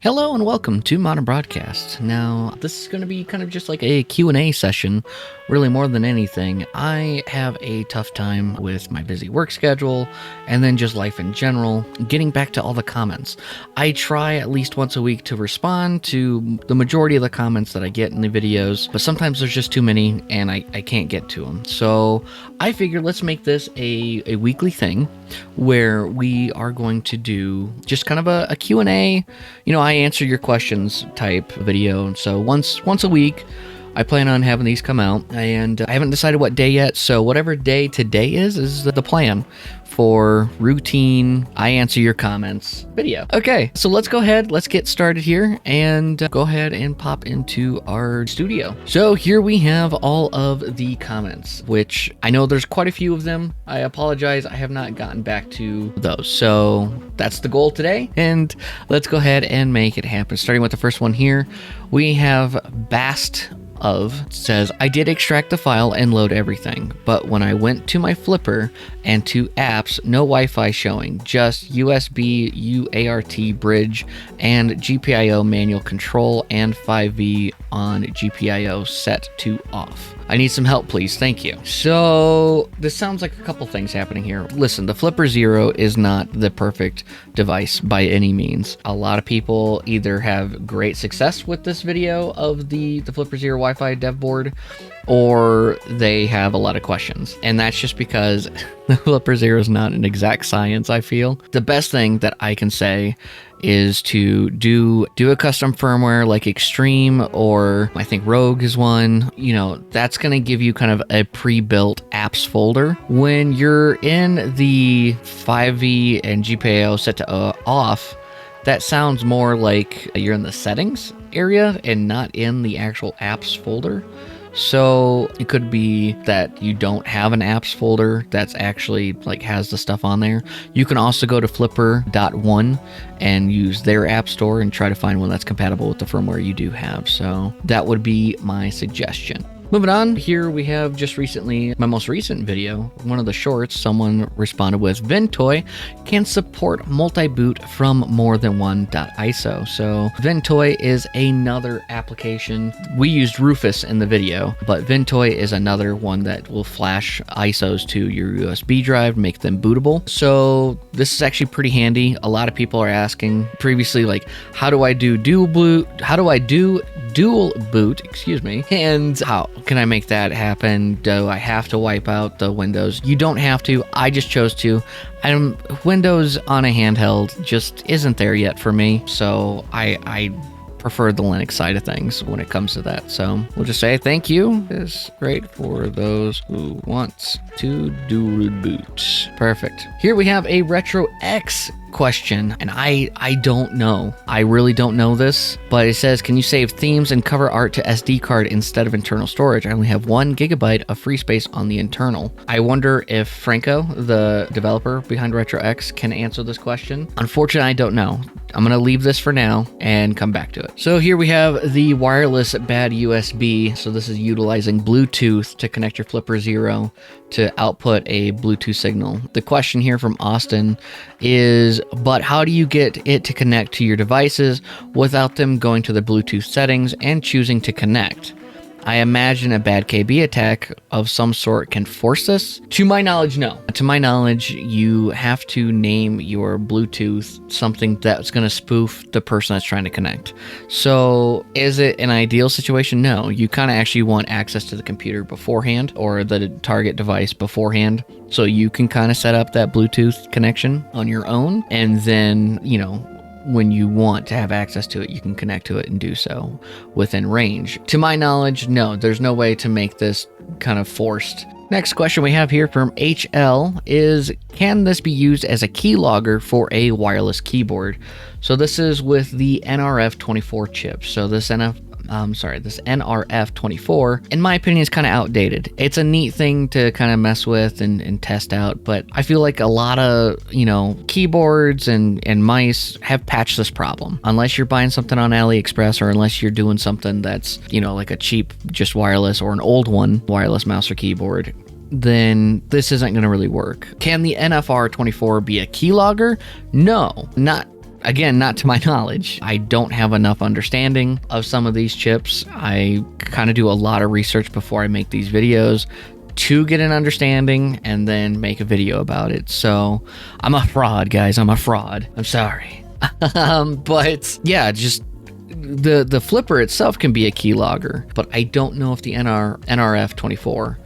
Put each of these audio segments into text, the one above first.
Hello and welcome to Modern Broadcast. Now, this is going to be kind of just like a Q&A session, really more than anything. I have a tough time with my busy work schedule and then just life in general, getting back to all the comments. I try at least once a week to respond to the majority of the comments that I get in the videos, but sometimes there's just too many and I can't get to them. So I figured let's make this a weekly thing where we are going to do just kind of a Q&A, I answer your questions type video. So once a week, I plan on having these come out, and I haven't decided what day yet. So whatever day today is the plan for routine I answer your comments video. Okay, so let's go ahead. Let's get started here and go ahead and pop into our studio. So here we have all of the comments, which I know there's quite a few of them. I apologize. I have not gotten back to those. So that's the goal today. And let's go ahead and make it happen. Starting with the first one here, we have Bast says, I did extract the file and load everything, but when I went to my flipper and to apps, no Wi-Fi showing, just USB UART bridge and GPIO manual control and 5V on GPIO set to off. I need some help, please. Thank you. So this sounds like a couple things happening here. Listen, the Flipper Zero is not the perfect device by any means. A lot of people either have great success with this video of the Flipper Zero Wi-Fi dev board, or they have a lot of questions. And that's just because the Flipper Zero is not an exact science, I feel. The best thing that I can say is to do a custom firmware like Extreme, or I think Rogue is one. That's going to give you kind of a pre-built apps folder. When you're in the 5V and GPIO set to off, that sounds more like you're in the settings area and not in the actual apps folder. So it could be that you don't have an apps folder that's actually has the stuff on there. You can also go to flipper.one and use their app store and try to find one that's compatible with the firmware you do have. So that would be my suggestion. Moving on, here we have just recently, my most recent video, one of the shorts, someone responded with, Ventoy can support multi-boot from more than one .iso. So Ventoy is another application. We used Rufus in the video, but Ventoy is another one that will flash ISOs to your USB drive, make them bootable. So this is actually pretty handy. A lot of people are asking previously, how do I do dual boot? How do I do dual boot, and how can I make that happen? Do I have to wipe out the Windows? You don't have to. I just chose to. Windows on a handheld just isn't there yet for me, so I prefer the Linux side of things when it comes to that. So we'll just say thank you. It's great for those who want to dual boot. Perfect. Here we have a RetroX question, and I don't know. I really don't know this, but it says, can you save themes and cover art to SD card instead of internal storage? I only have 1 GB of free space on the internal. I wonder if Franco, the developer behind RetroX, can answer this question. Unfortunately, I don't know. I'm going to leave this for now and come back to it. So here we have the wireless bad USB. So this is utilizing Bluetooth to connect your Flipper Zero to output a Bluetooth signal. The question here from Austin is, but how do you get it to connect to your devices without them going to the Bluetooth settings and choosing to connect? I imagine a bad KB attack of some sort can force this. To my knowledge, no. To my knowledge, you have to name your Bluetooth something that's going to spoof the person that's trying to connect. So is it an ideal situation? No. You kind of actually want access to the computer beforehand, or the target device beforehand, so you can kind of set up that Bluetooth connection on your own, and then, when you want to have access to it, you can connect to it and do so within range. To my knowledge, no, there's no way to make this kind of forced. Next question we have here from HL is, can this be used as a keylogger for a wireless keyboard? So this is with the NRF24 chip. So this NRF24, in my opinion, is kind of outdated. It's a neat thing to kind of mess with and test out, but I feel like a lot of, keyboards and mice have patched this problem. Unless you're buying something on AliExpress, or unless you're doing something that's, like a cheap, just wireless, or an old one, wireless mouse or keyboard, then this isn't going to really work. Can the NFR24 be a keylogger? No, not again, not to my knowledge. I don't have enough understanding of some of these chips. I kind of do a lot of research before I make these videos to get an understanding and then make a video about it. So I'm a fraud, guys. I'm a fraud. I'm sorry. But yeah, just the flipper itself can be a keylogger, but I don't know if the NRF24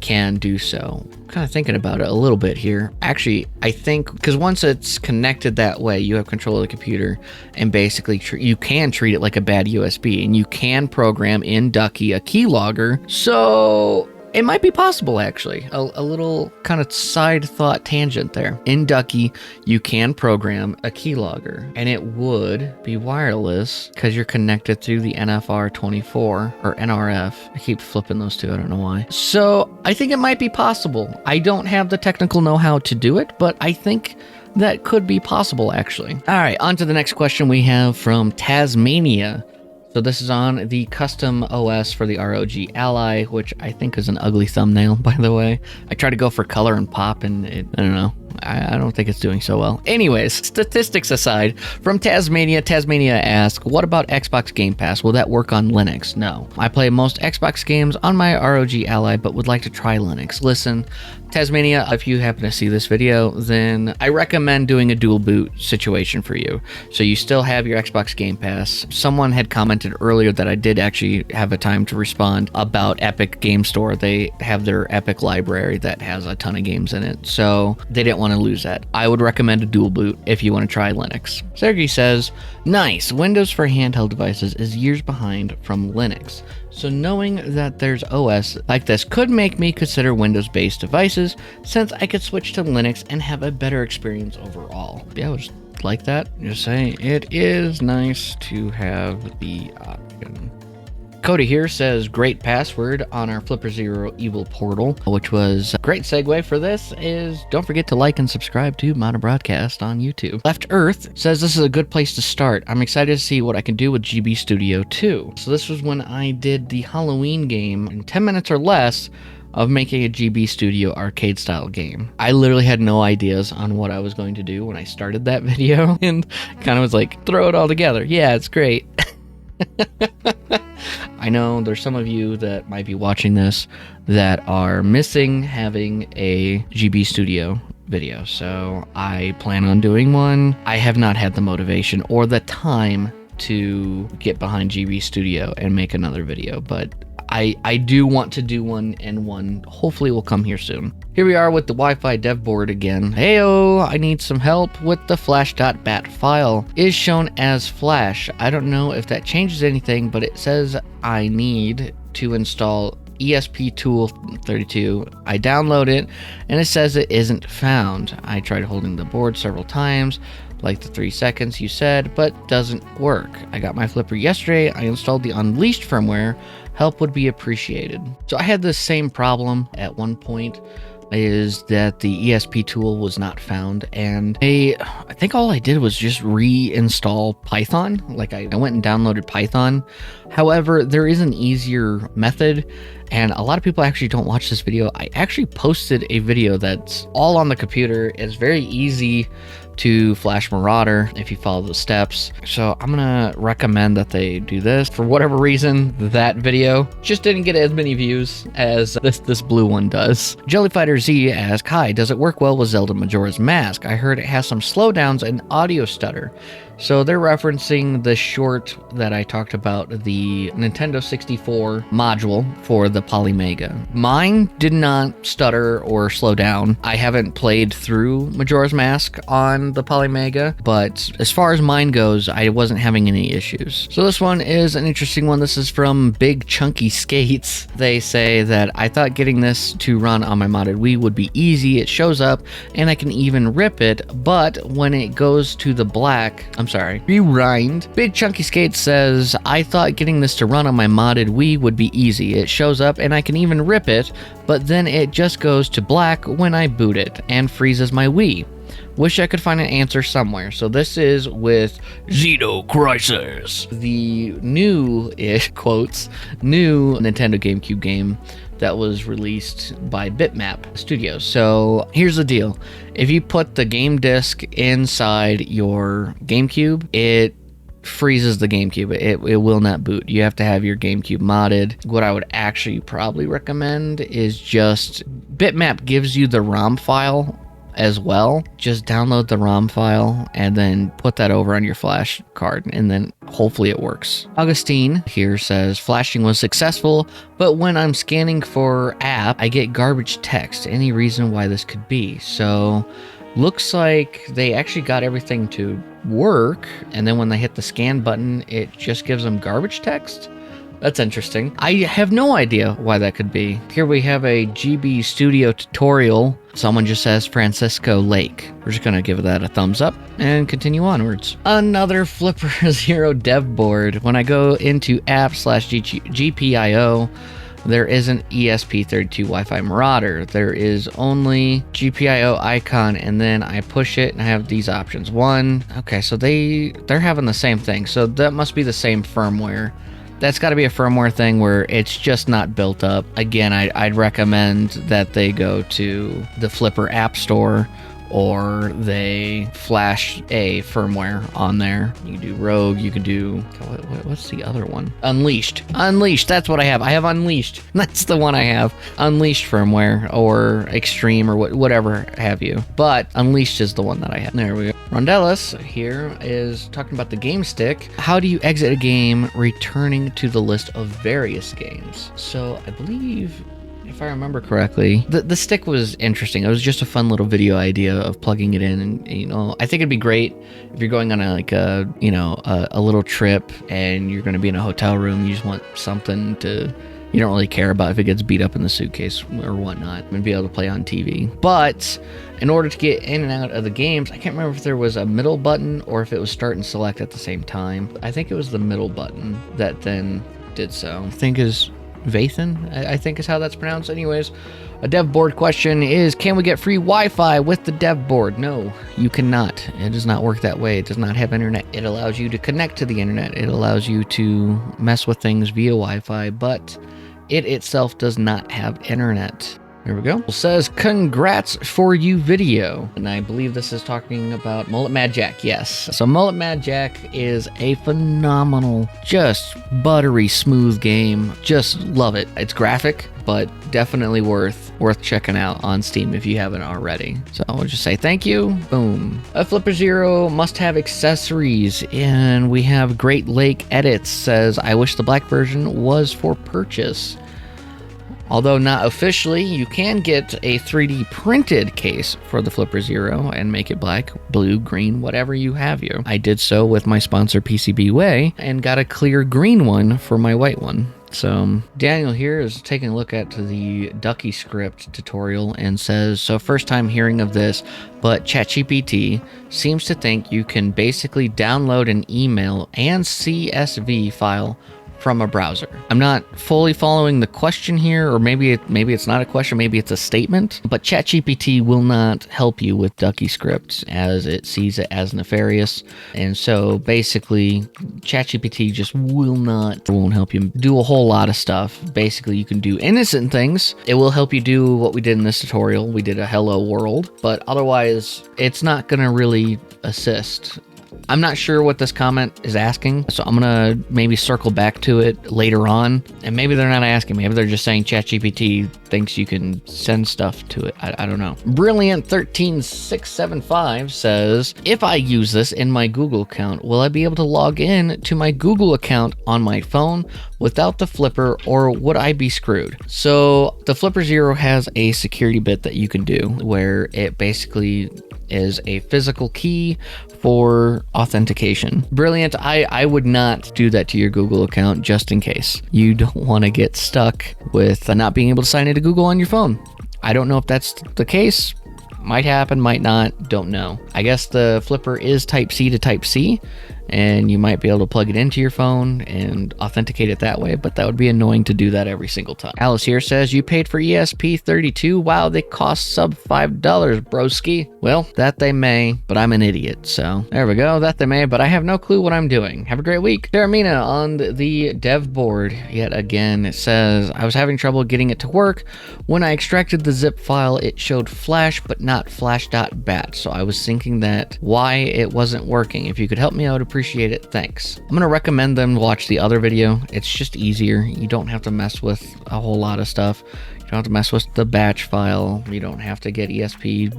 can do so. I'm kind of thinking about it a little bit here. Actually, I think because once it's connected that way, you have control of the computer, and basically you can treat it like a bad USB, and you can program in Ducky a keylogger. So it might be possible, actually. A little kind of side thought tangent there. In Ducky, you can program a keylogger, and it would be wireless because you're connected through the NFR24 or NRF. I keep flipping those two, I don't know why. So I think it might be possible. I don't have the technical know-how to do it, but I think that could be possible, actually. All right, on to the next question we have from Tasmania. So this is on the custom OS for the ROG Ally, which I think is an ugly thumbnail, by the way. I try to go for color and pop, and I don't know. I don't think it's doing so well. Anyways, statistics aside, from Tasmania asks, what about Xbox Game Pass? Will that work on Linux? No. I play most Xbox games on my ROG Ally, but would like to try Linux. Listen, Tasmania, if you happen to see this video, then I recommend doing a dual boot situation for you. So you still have your Xbox Game Pass. Someone had commented earlier that I did actually have a time to respond about Epic Game Store. They have their Epic library that has a ton of games in it. So they didn't want to lose that. I would recommend a dual boot if you want to try Linux. Sergey says, nice. Windows for handheld devices is years behind from Linux. So knowing that there's OS like this could make me consider Windows-based devices, since I could switch to Linux and have a better experience overall. Yeah, I was like that. Just saying, it is nice to have the option. Cody here says, great password on our Flipper Zero Evil portal, which was a great segue for this is don't forget to like and subscribe to Modern Broadcast on YouTube. Left Earth says this is a good place to start. I'm excited to see what I can do with GB Studio 2. So this was when I did the Halloween game in 10 minutes or less of making a GB Studio arcade style game. I literally had no ideas on what I was going to do when I started that video and kind of was like, throw it all together. Yeah, it's great. I know there's some of you that might be watching this that are missing having a GB Studio video, so I plan on doing one. I have not had the motivation or the time to get behind GB Studio and make another video, but I do want to do one, and one hopefully will come here soon. Here we are with the Wi-Fi dev board again. Heyo, I need some help with the flash.bat file. Is shown as flash. I don't know if that changes anything, but it says I need to install ESP-Tool32. I download it, and it says it isn't found. I tried holding the board several times, like the 3 seconds you said, but doesn't work. I got my flipper yesterday. I installed the Unleashed firmware. Help would be appreciated. So I had the same problem at one point, is that the ESP tool was not found, and I think all I did was just reinstall Python. Like I went and downloaded Python. However, there is an easier method, and a lot of people actually don't watch this video. I actually posted a video that's all on the computer. It's very easy to flash Marauder if you follow the steps. So I'm gonna recommend that they do this. For whatever reason, that video just didn't get as many views as this blue one does. Jellyfighter Z asks, hi, does it work well with Zelda Majora's Mask? I heard it has some slowdowns and audio stutter. So they're referencing the short that I talked about, the Nintendo 64 module for the Polymega. Mine did not stutter or slow down. I haven't played through Majora's Mask on the Polymega, but as far as mine goes, I wasn't having any issues. So this one is an interesting one. This is from Big Chunky Skates. They say that I thought getting this to run on my modded Wii would be easy. It shows up and I can even rip it, but when it goes to the black, rewind. Big Chunky Skates says, I thought getting this to run on my modded Wii would be easy. It shows up and I can even rip it, but then it just goes to black when I boot it and freezes my Wii. Wish I could find an answer somewhere. So this is with Xeno Crisis, the new-ish, quotes, new Nintendo GameCube game that was released by Bitmap Studios. So here's the deal. If you put the game disc inside your GameCube, it freezes the GameCube. It will not boot. You have to have your GameCube modded. What I would actually probably recommend is just Bitmap gives you the ROM file as well. Just download the ROM file and then put that over on your flash card, and then hopefully it works. Augustine here says flashing was successful, but when I'm scanning for app, I get garbage text. Any reason why this could be? So looks like they actually got everything to work, and then when they hit the scan button, it just gives them garbage text. That's interesting. I have no idea why that could be. Here we have a GB Studio tutorial. Someone just says Francisco Lake. We're just gonna give that a thumbs up and continue onwards. Another Flipper Zero dev board. When I go into app/GPIO, there isn't ESP32 Wi-Fi Marauder. There is only GPIO icon, and then I push it and I have these options. One, okay, so they're having the same thing. So that must be the same firmware. That's got to be a firmware thing where it's just not built up. Again, I'd recommend that they go to the Flipper App Store, or they flash a firmware on there. You can do Rogue, you can do, what's the other one? Unleashed. Unleashed, that's what I have. I have Unleashed. That's the one I have. Unleashed firmware, or Extreme, or whatever have you. But Unleashed is the one that I have. There we go. Rondellis here is talking about the game stick. How do you exit a game returning to the list of various games? So I believe, if I remember correctly, the stick was interesting. It was just a fun little video idea of plugging it in, and I think it'd be great if you're going on a little trip and you're going to be in a hotel room. You just want something to, you don't really care about if it gets beat up in the suitcase or whatnot, and be able to play on TV. But in order to get in and out of the games, I can't remember if there was a middle button or if it was start and select at the same time. I think it was the middle button that then did so. I think is Vathan, I think is how that's pronounced. Anyways, a dev board question is, can we get free Wi-Fi with the dev board? No, you cannot. It does not work that way. It does not have internet. It allows you to connect to the internet. It allows you to mess with things via Wi-Fi, but it itself does not have internet. There we go. It says, congrats for you video. And I believe this is talking about Mullet Mad Jack. Yes. So Mullet Mad Jack is a phenomenal, just buttery smooth game. Just love it. It's graphic, but definitely worth checking out on Steam if you haven't already. So I'll just say thank you. Boom. A Flipper Zero must have accessories, and we have Great Lake Edits says, I wish the black version was for purchase. Although not officially, you can get a 3D printed case for the Flipper Zero and make it black, blue, green, whatever you have you. I did so with my sponsor PCBWay and got a clear green one for my white one. So Daniel here is taking a look at the Ducky script tutorial and says, so first time hearing of this, but ChatGPT seems to think you can basically download an email and CSV file from a browser. I'm not fully following the question here, or maybe it's not a question, maybe it's a statement, but ChatGPT will not help you with Ducky script as it sees it as nefarious. And so basically ChatGPT just won't help you do a whole lot of stuff. Basically you can do innocent things. It will help you do what we did in this tutorial. We did a hello world, but otherwise it's not going to really assist. I'm not sure what this comment is asking, so I'm gonna maybe circle back to it later on. And maybe they're not asking, maybe they're just saying ChatGPT thinks you can send stuff to it. I don't know. Brilliant13675 says, if I use this in my Google account, will I be able to log in to my Google account on my phone without the Flipper, or would I be screwed? So the Flipper Zero has a security bit that you can do where it basically is a physical key for authentication. Brilliant. I would not do that to your Google account just in case. You don't want to get stuck with not being able to sign into Google on your phone. I don't know if that's the case. Might happen, might not, don't know. I guess the Flipper is Type-C to Type-C, and you might be able to plug it into your phone and authenticate it that way, but that would be annoying to do that every single time. Alice here says, you paid for ESP32? Wow, they cost sub $5, broski. Well, that they may, but I'm an idiot, so there we go. That they may, but I have no clue what I'm doing. Have a great week. Terramina on the dev board yet again. It says, I was having trouble getting it to work. When I extracted the zip file, it showed flash, but not flash.bat. So I was thinking that why it wasn't working. If you could help me, I would appreciate it. Thanks. I'm going to recommend them watch the other video. It's just easier. You don't have to mess with a whole lot of stuff. You don't have to mess with the batch file. You don't have to get ESP,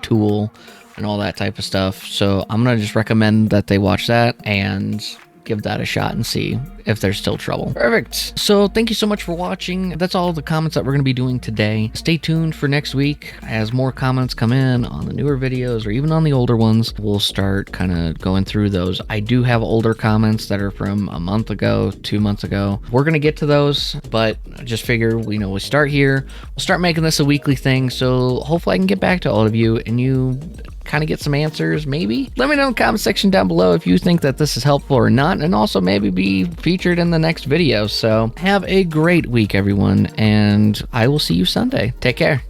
tool and all that type of stuff. So I'm going to just recommend that they watch that and give that a shot and see if there's still trouble. Perfect. So thank you so much for watching. That's all the comments that we're going to be doing today. Stay tuned for next week as more comments come in on the newer videos or even on the older ones. We'll start kind of going through those. I do have older comments that are from a month ago, 2 months ago. We're going to get to those, but I just figure, we start here. We'll start making this a weekly thing. So hopefully I can get back to all of you and you kind of get some answers, maybe. Let me know in the comment section down below if you think that this is helpful or not, and also maybe be featured in the next video. So have a great week, everyone, and I will see you Sunday. Take care.